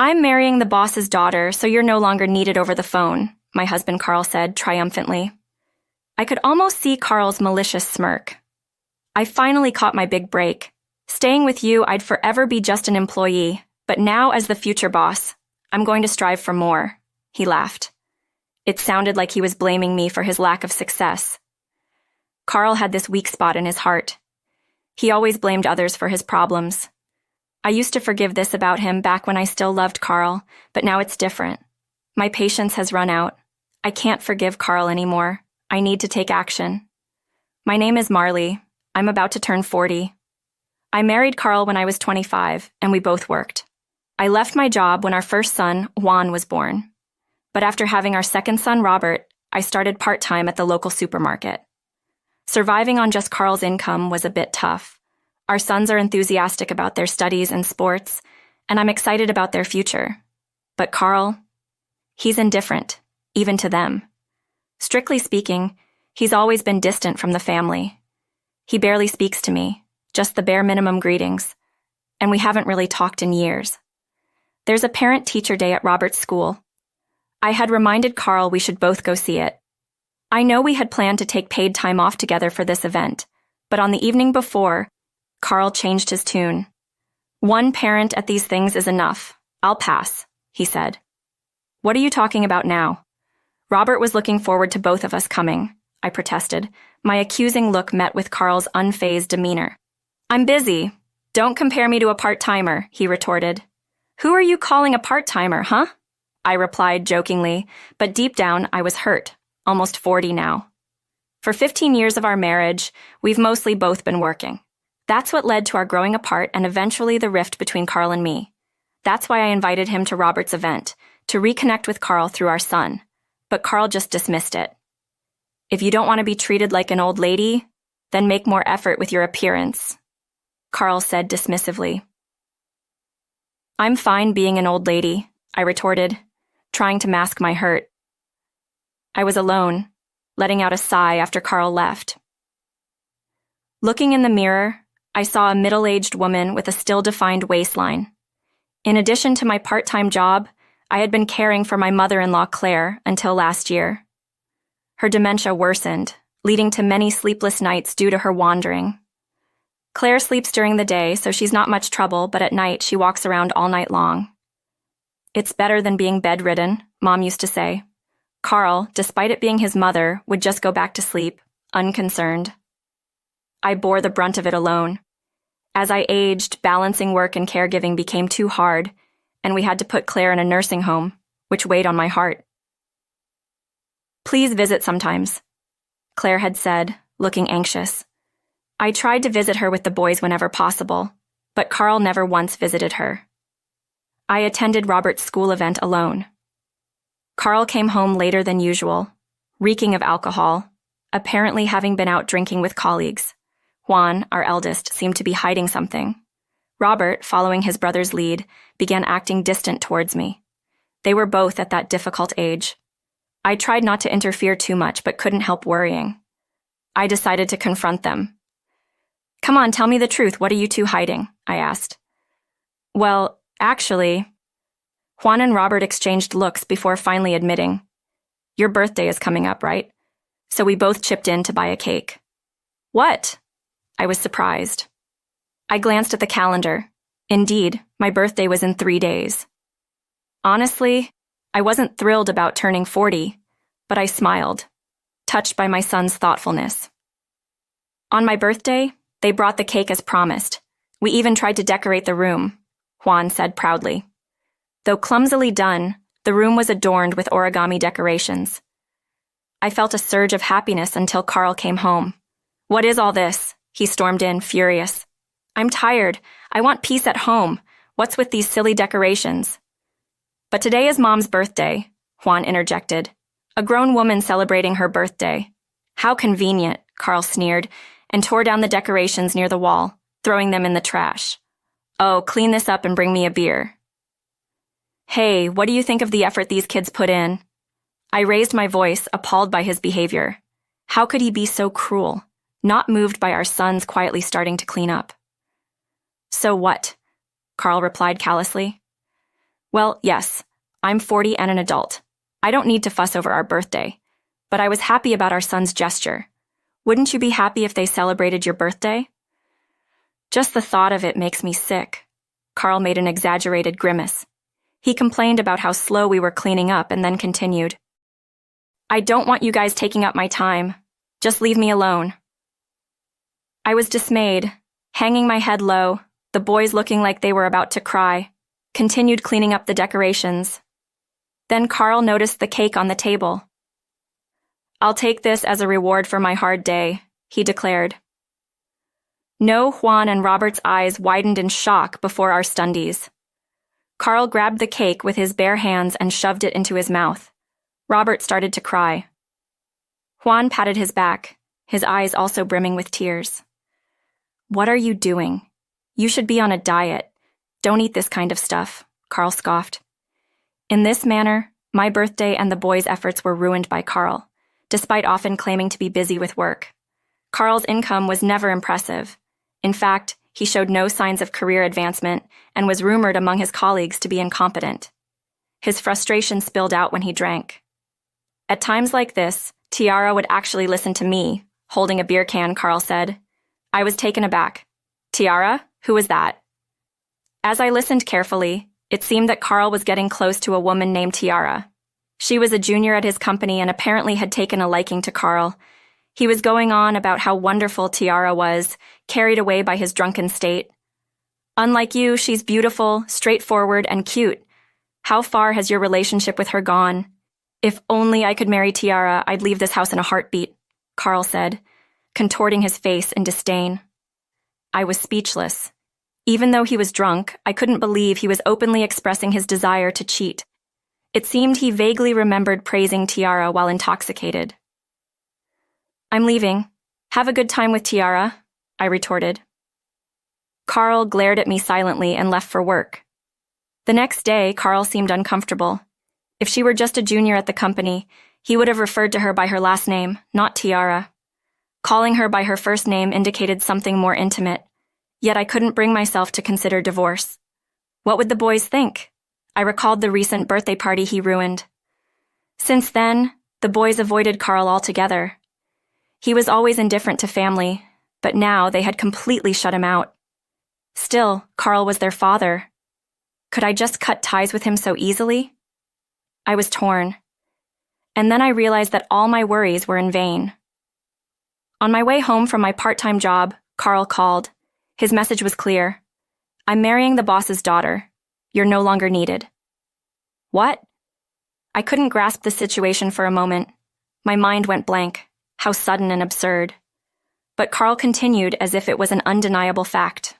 I'm marrying the boss's daughter, so you're no longer needed over the phone, my husband Carl said triumphantly. I could almost see Carl's malicious smirk. I finally caught my big break. Staying with you, I'd forever be just an employee, but now as the future boss, I'm going to strive for more, he laughed. It sounded like he was blaming me for his lack of success. Carl had this weak spot in his heart. He always blamed others for his problems. I used to forgive this about him back when I still loved Carl, but now it's different. My patience has run out. I can't forgive Carl anymore. I need to take action. My name is Marley. I'm about to turn 40. I married Carl when I was 25, and we both worked. I left my job when our first son, Juan, was born. But after having our second son, Robert, I started part-time at the local supermarket. Surviving on just Carl's income was a bit tough. Our sons are enthusiastic about their studies and sports, and I'm excited about their future. But Carl, he's indifferent, even to them. Strictly speaking, he's always been distant from the family. He barely speaks to me, just the bare minimum greetings, and we haven't really talked in years. There's a parent-teacher day at Robert's school. I had reminded Carl we should both go see it. I know we had planned to take paid time off together for this event, but on the evening before, Carl changed his tune. One parent at these things is enough. I'll pass, he said. What are you talking about now? Robert was looking forward to both of us coming, I protested, my accusing look met with Carl's unfazed demeanor. I'm busy. Don't compare me to a part-timer, he retorted. Who are you calling a part-timer, huh? I replied jokingly, but deep down I was hurt, almost 40 now. For 15 years of our marriage, we've mostly both been working. That's what led to our growing apart and eventually the rift between Carl and me. That's why I invited him to Robert's event, to reconnect with Carl through our son. But Carl just dismissed it. If you don't want to be treated like an old lady, then make more effort with your appearance, Carl said dismissively. I'm fine being an old lady, I retorted, trying to mask my hurt. I was alone, letting out a sigh after Carl left. Looking in the mirror, I saw a middle-aged woman with a still-defined waistline. In addition to my part-time job, I had been caring for my mother-in-law Claire until last year. Her dementia worsened, leading to many sleepless nights due to her wandering. Claire sleeps during the day, so she's not much trouble, but at night she walks around all night long. It's better than being bedridden, Mom used to say. Carl, despite it being his mother, would just go back to sleep, unconcerned. I bore the brunt of it alone. As I aged, balancing work and caregiving became too hard, and we had to put Claire in a nursing home, which weighed on my heart. Please visit sometimes, Claire had said, looking anxious. I tried to visit her with the boys whenever possible, but Carl never once visited her. I attended Robert's school event alone. Carl came home later than usual, reeking of alcohol, apparently having been out drinking with colleagues. Juan, our eldest, seemed to be hiding something. Robert, following his brother's lead, began acting distant towards me. They were both at that difficult age. I tried not to interfere too much, but couldn't help worrying. I decided to confront them. Come on, tell me the truth. What are you two hiding? I asked. Well, actually, Juan and Robert exchanged looks before finally admitting, your birthday is coming up, right? So we both chipped in to buy a cake. What? I was surprised. I glanced at the calendar. Indeed, my birthday was in 3 days. Honestly, I wasn't thrilled about turning 40, but I smiled, touched by my son's thoughtfulness. On my birthday, they brought the cake as promised. We even tried to decorate the room, Juan said proudly. Though clumsily done, the room was adorned with origami decorations. I felt a surge of happiness until Carl came home. What is all this? He stormed in, furious. I'm tired. I want peace at home. What's with these silly decorations? But today is Mom's birthday, Juan interjected. A grown woman celebrating her birthday. How convenient, Carl sneered, and tore down the decorations near the wall, throwing them in the trash. Oh, clean this up and bring me a beer. Hey, what do you think of the effort these kids put in? I raised my voice, appalled by his behavior. How could he be so cruel, not moved by our sons quietly starting to clean up? So what? Carl replied callously. Well, yes, I'm 40 and an adult. I don't need to fuss over our birthday. But I was happy about our son's gesture. Wouldn't you be happy if they celebrated your birthday? Just the thought of it makes me sick. Carl made an exaggerated grimace. He complained about how slow we were cleaning up and then continued. I don't want you guys taking up my time. Just leave me alone. I was dismayed, hanging my head low, the boys looking like they were about to cry, continued cleaning up the decorations. Then Carl noticed the cake on the table. I'll take this as a reward for my hard day, he declared. No, Juan and Robert's eyes widened in shock before our stundies. Carl grabbed the cake with his bare hands and shoved it into his mouth. Robert started to cry. Juan patted his back, his eyes also brimming with tears. What are you doing? You should be on a diet. Don't eat this kind of stuff, Carl scoffed. In this manner, my birthday and the boys' efforts were ruined by Carl, despite often claiming to be busy with work. Carl's income was never impressive. In fact, he showed no signs of career advancement and was rumored among his colleagues to be incompetent. His frustration spilled out when he drank. At times like this, Tiara would actually listen to me, holding a beer can, Carl said. I was taken aback. Tiara? Who was that? As I listened carefully, it seemed that Carl was getting close to a woman named Tiara. She was a junior at his company and apparently had taken a liking to Carl. He was going on about how wonderful Tiara was, carried away by his drunken state. Unlike you, she's beautiful, straightforward, and cute. How far has your relationship with her gone? If only I could marry Tiara, I'd leave this house in a heartbeat, Carl said, contorting his face in disdain. I was speechless. Even though he was drunk, I couldn't believe he was openly expressing his desire to cheat. It seemed he vaguely remembered praising Tiara while intoxicated. I'm leaving. Have a good time with Tiara, I retorted. Carl glared at me silently and left for work. The next day, Carl seemed uncomfortable. If she were just a junior at the company, he would have referred to her by her last name, not Tiara. Calling her by her first name indicated something more intimate, yet I couldn't bring myself to consider divorce. What would the boys think? I recalled the recent birthday party he ruined. Since then, the boys avoided Carl altogether. He was always indifferent to family, but now they had completely shut him out. Still, Carl was their father. Could I just cut ties with him so easily? I was torn. And then I realized that all my worries were in vain. On my way home from my part-time job, Carl called. His message was clear. I'm marrying the boss's daughter. You're no longer needed. What? I couldn't grasp the situation for a moment. My mind went blank. How sudden and absurd. But Carl continued as if it was an undeniable fact.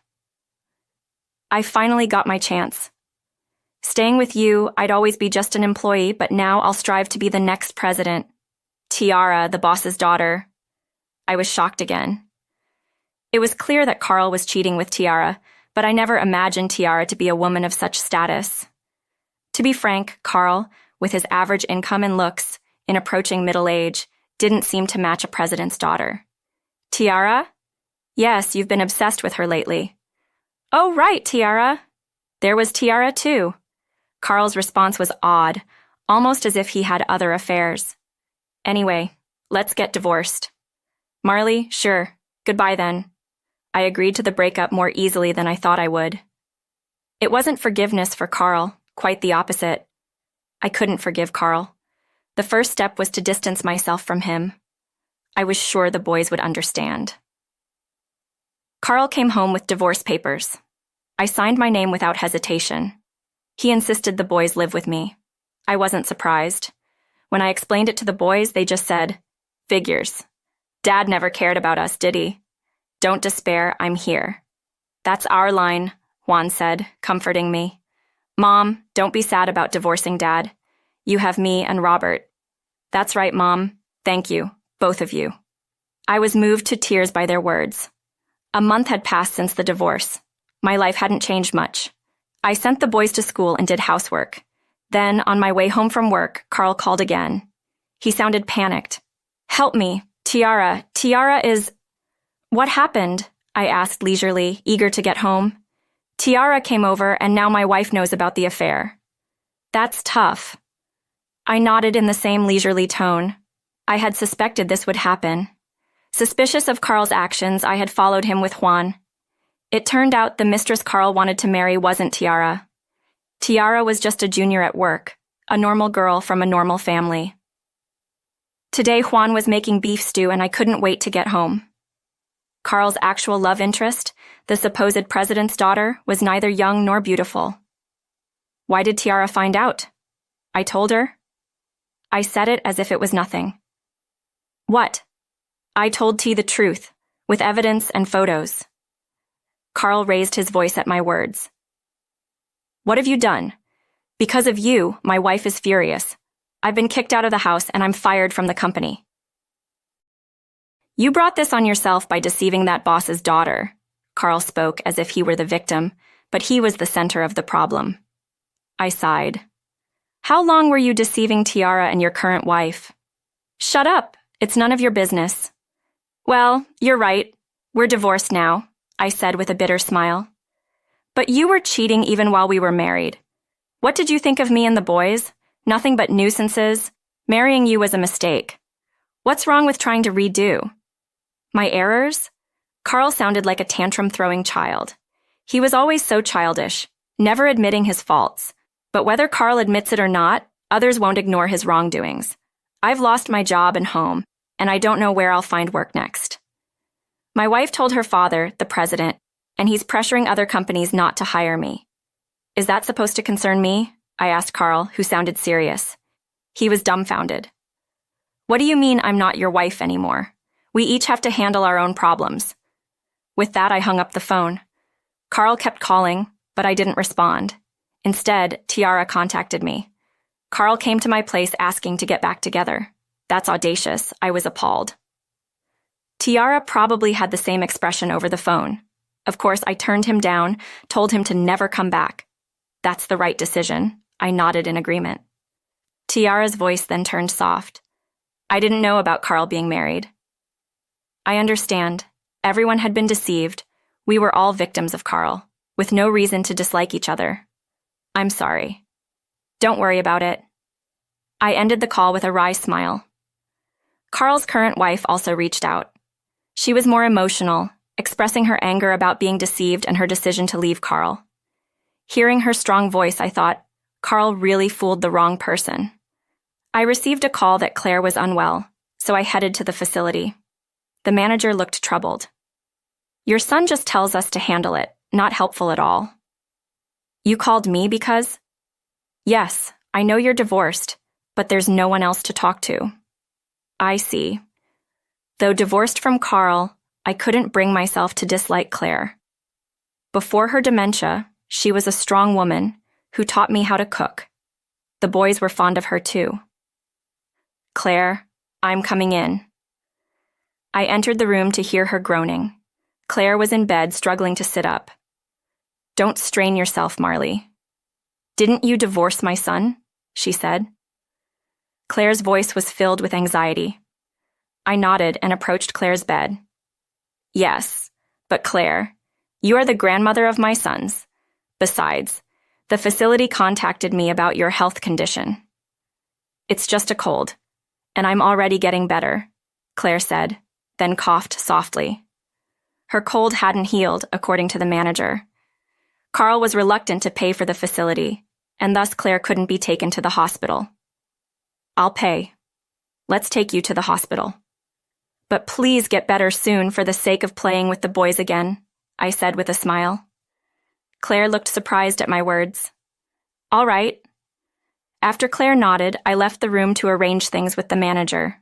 I finally got my chance. Staying with you, I'd always be just an employee, but now I'll strive to be the next president. Tiara, the boss's daughter. I was shocked again. It was clear that Carl was cheating with Tiara, but I never imagined Tiara to be a woman of such status. To be frank, Carl, with his average income and looks, in approaching middle age, didn't seem to match a president's daughter. Tiara? Yes, you've been obsessed with her lately. Oh, right, Tiara. There was Tiara, too. Carl's response was odd, almost as if he had other affairs. Anyway, let's get divorced. Marley, sure. Goodbye then. I agreed to the breakup more easily than I thought I would. It wasn't forgiveness for Carl, quite the opposite. I couldn't forgive Carl. The first step was to distance myself from him. I was sure the boys would understand. Carl came home with divorce papers. I signed my name without hesitation. He insisted the boys live with me. I wasn't surprised. When I explained it to the boys, they just said, "Figures. Dad never cared about us, did he? Don't despair, I'm here." That's our line, Juan said, comforting me. Mom, don't be sad about divorcing Dad. You have me and Robert. That's right, Mom. Thank you, both of you. I was moved to tears by their words. A month had passed since the divorce. My life hadn't changed much. I sent the boys to school and did housework. Then, on my way home from work, Carl called again. He sounded panicked. Help me, Tiara is... What happened? I asked leisurely, eager to get home. Tiara came over, and now my wife knows about the affair. That's tough. I nodded in the same leisurely tone. I had suspected this would happen. Suspicious of Carl's actions, I had followed him with Juan. It turned out the mistress Carl wanted to marry wasn't Tiara. Tiara was just a junior at work, a normal girl from a normal family. Today Juan was making beef stew and I couldn't wait to get home. Carl's actual love interest, the supposed president's daughter, was neither young nor beautiful. Why did Tiara find out? I told her. I said it as if it was nothing. What? I told T the truth, with evidence and photos. Carl raised his voice at my words. What have you done? Because of you, my wife is furious. I've been kicked out of the house and I'm fired from the company. You brought this on yourself by deceiving that boss's daughter. Carl spoke as if he were the victim, but he was the center of the problem. I sighed. How long were you deceiving Tiara and your current wife? Shut up. It's none of your business. Well, you're right. We're divorced now, I said with a bitter smile. But you were cheating even while we were married. What did you think of me and the boys? Nothing but nuisances. Marrying you was a mistake. What's wrong with trying to redo? My errors? Carl sounded like a tantrum-throwing child. He was always so childish, never admitting his faults. But whether Carl admits it or not, others won't ignore his wrongdoings. I've lost my job and home, and I don't know where I'll find work next. My wife told her father, the president, and he's pressuring other companies not to hire me. Is that supposed to concern me? I asked Carl, who sounded serious. He was dumbfounded. What do you mean I'm not your wife anymore? We each have to handle our own problems. With that, I hung up the phone. Carl kept calling, but I didn't respond. Instead, Tiara contacted me. Carl came to my place asking to get back together. That's audacious. I was appalled. Tiara probably had the same expression over the phone. Of course, I turned him down, told him to never come back. That's the right decision. I nodded in agreement. Tiara's voice then turned soft. I didn't know about Carl being married. I understand. Everyone had been deceived. We were all victims of Carl, with no reason to dislike each other. I'm sorry. Don't worry about it. I ended the call with a wry smile. Carl's current wife also reached out. She was more emotional, expressing her anger about being deceived and her decision to leave Carl. Hearing her strong voice, I thought, Carl really fooled the wrong person. I received a call that Claire was unwell, so I headed to the facility. The manager looked troubled. Your son just tells us to handle it, not helpful at all. You called me because? Yes, I know you're divorced, but there's no one else to talk to. I see. Though divorced from Carl, I couldn't bring myself to dislike Claire. Before her dementia, she was a strong woman who taught me how to cook. The boys were fond of her too. Claire, I'm coming in. I entered the room to hear her groaning. Claire was in bed, struggling to sit up. Don't strain yourself, Marley. Didn't you divorce my son? She said. Claire's voice was filled with anxiety. I nodded and approached Claire's bed. Yes, but Claire, you are the grandmother of my sons. Besides, the facility contacted me about your health condition. It's just a cold, and I'm already getting better, Claire said, then coughed softly. Her cold hadn't healed, according to the manager. Carl was reluctant to pay for the facility, and thus Claire couldn't be taken to the hospital. I'll pay. Let's take you to the hospital. But please get better soon for the sake of playing with the boys again, I said with a smile. Claire looked surprised at my words. All right. After Claire nodded, I left the room to arrange things with the manager.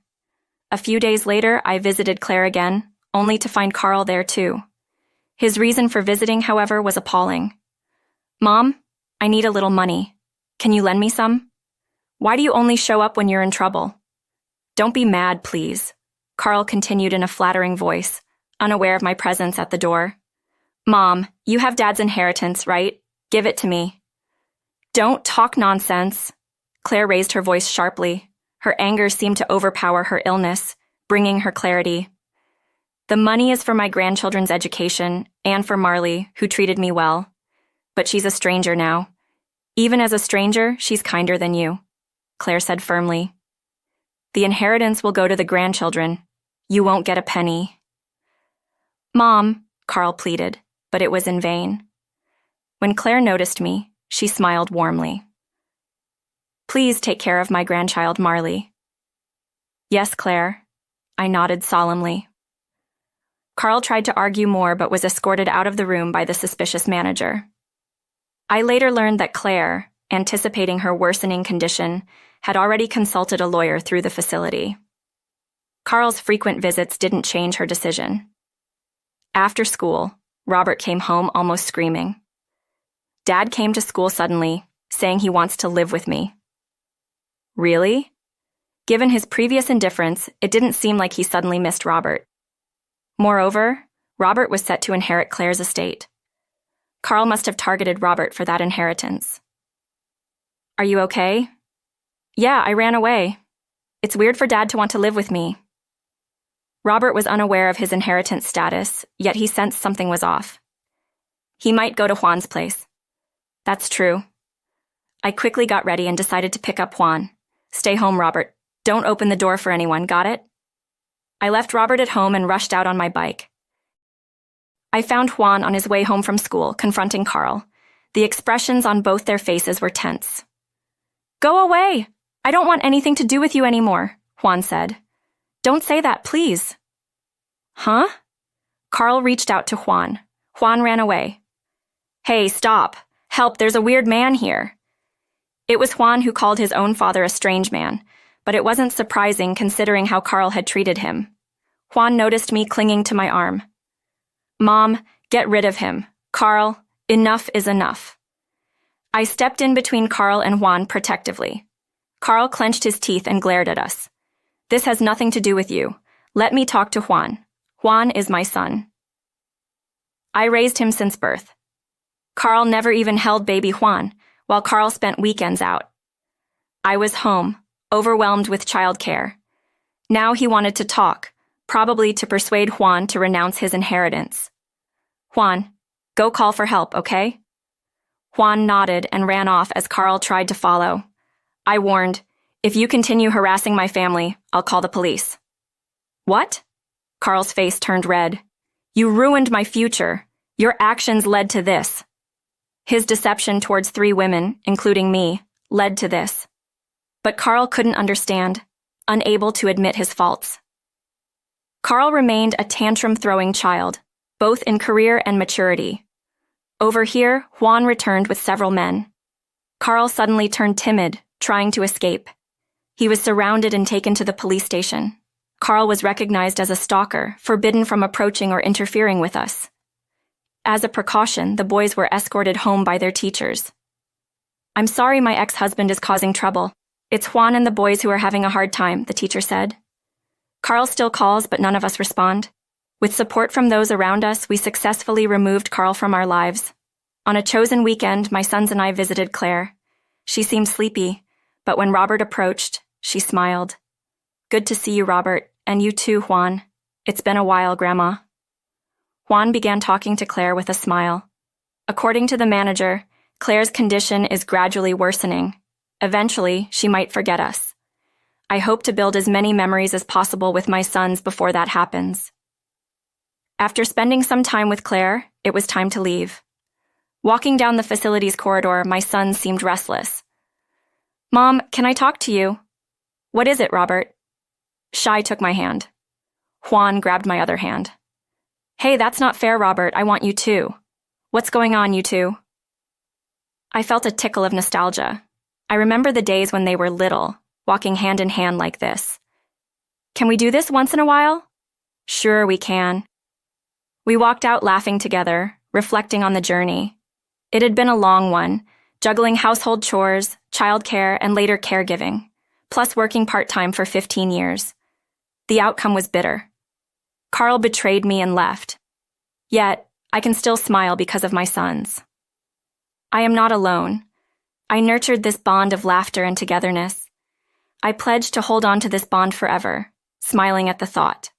A few days later, I visited Claire again, only to find Carl there too. His reason for visiting, however, was appalling. Mom, I need a little money. Can you lend me some? Why do you only show up when you're in trouble? Don't be mad, please, Carl continued in a flattering voice, unaware of my presence at the door. Mom, you have Dad's inheritance, right? Give it to me. Don't talk nonsense. Claire raised her voice sharply. Her anger seemed to overpower her illness, bringing her clarity. The money is for my grandchildren's education and for Marley, who treated me well. But she's a stranger now. Even as a stranger, she's kinder than you, Claire said firmly. The inheritance will go to the grandchildren. You won't get a penny. Mom, Carl pleaded, but it was in vain. When Claire noticed me, she smiled warmly. Please take care of my grandchild, Marley. Yes, Claire. I nodded solemnly. Carl tried to argue more but was escorted out of the room by the suspicious manager. I later learned that Claire, anticipating her worsening condition, had already consulted a lawyer through the facility. Carl's frequent visits didn't change her decision. After school, Robert came home almost screaming. Dad came to school suddenly, saying he wants to live with me. Really? Given his previous indifference, it didn't seem like he suddenly missed Robert. Moreover, Robert was set to inherit Claire's estate. Carl must have targeted Robert for that inheritance. Are you okay? Yeah, I ran away. It's weird for Dad to want to live with me. Robert was unaware of his inheritance status, yet he sensed something was off. He might go to Juan's place. That's true. I quickly got ready and decided to pick up Juan. Stay home, Robert. Don't open the door for anyone, got it? I left Robert at home and rushed out on my bike. I found Juan on his way home from school, confronting Carl. The expressions on both their faces were tense. Go away! I don't want anything to do with you anymore, Juan said. Don't say that, please. Huh? Carl reached out to Juan. Juan ran away. Hey, stop. Help, there's a weird man here. It was Juan who called his own father a strange man, but it wasn't surprising considering how Carl had treated him. Juan noticed me clinging to my arm. Mom, get rid of him. Carl, enough is enough. I stepped in between Carl and Juan protectively. Carl clenched his teeth and glared at us. This has nothing to do with you. Let me talk to Juan. Juan is my son. I raised him since birth. Carl never even held baby Juan, while Carl spent weekends out. I was home, overwhelmed with childcare. Now he wanted to talk, probably to persuade Juan to renounce his inheritance. Juan, go call for help, okay? Juan nodded and ran off as Carl tried to follow. I warned, if you continue harassing my family, I'll call the police. What? Carl's face turned red. You ruined my future. Your actions led to this. His deception towards 3 women, including me, led to this. But Carl couldn't understand, unable to admit his faults. Carl remained a tantrum-throwing child, both in career and maturity. Over here, Juan returned with several men. Carl suddenly turned timid, trying to escape. He was surrounded and taken to the police station. Carl was recognized as a stalker, forbidden from approaching or interfering with us. As a precaution, the boys were escorted home by their teachers. I'm sorry my ex-husband is causing trouble. It's Juan and the boys who are having a hard time, the teacher said. Carl still calls, but none of us respond. With support from those around us, we successfully removed Carl from our lives. On a chosen weekend, my sons and I visited Claire. She seemed sleepy, but when Robert approached, she smiled. Good to see you, Robert, and you too, Juan. It's been a while, Grandma. Juan began talking to Claire with a smile. According to the manager, Claire's condition is gradually worsening. Eventually, she might forget us. I hope to build as many memories as possible with my sons before that happens. After spending some time with Claire, it was time to leave. Walking down the facility's corridor, my sons seemed restless. Mom, can I talk to you? What is it, Robert? Shai took my hand. Juan grabbed my other hand. Hey, that's not fair, Robert. I want you too. What's going on, you two? I felt a tickle of nostalgia. I remember the days when they were little, walking hand in hand like this. Can we do this once in a while? Sure, we can. We walked out laughing together, reflecting on the journey. It had been a long one, juggling household chores, childcare, and later caregiving, plus working part-time for 15 years. The outcome was bitter. Carl betrayed me and left. Yet, I can still smile because of my sons. I am not alone. I nurtured this bond of laughter and togetherness. I pledged to hold on to this bond forever, smiling at the thought.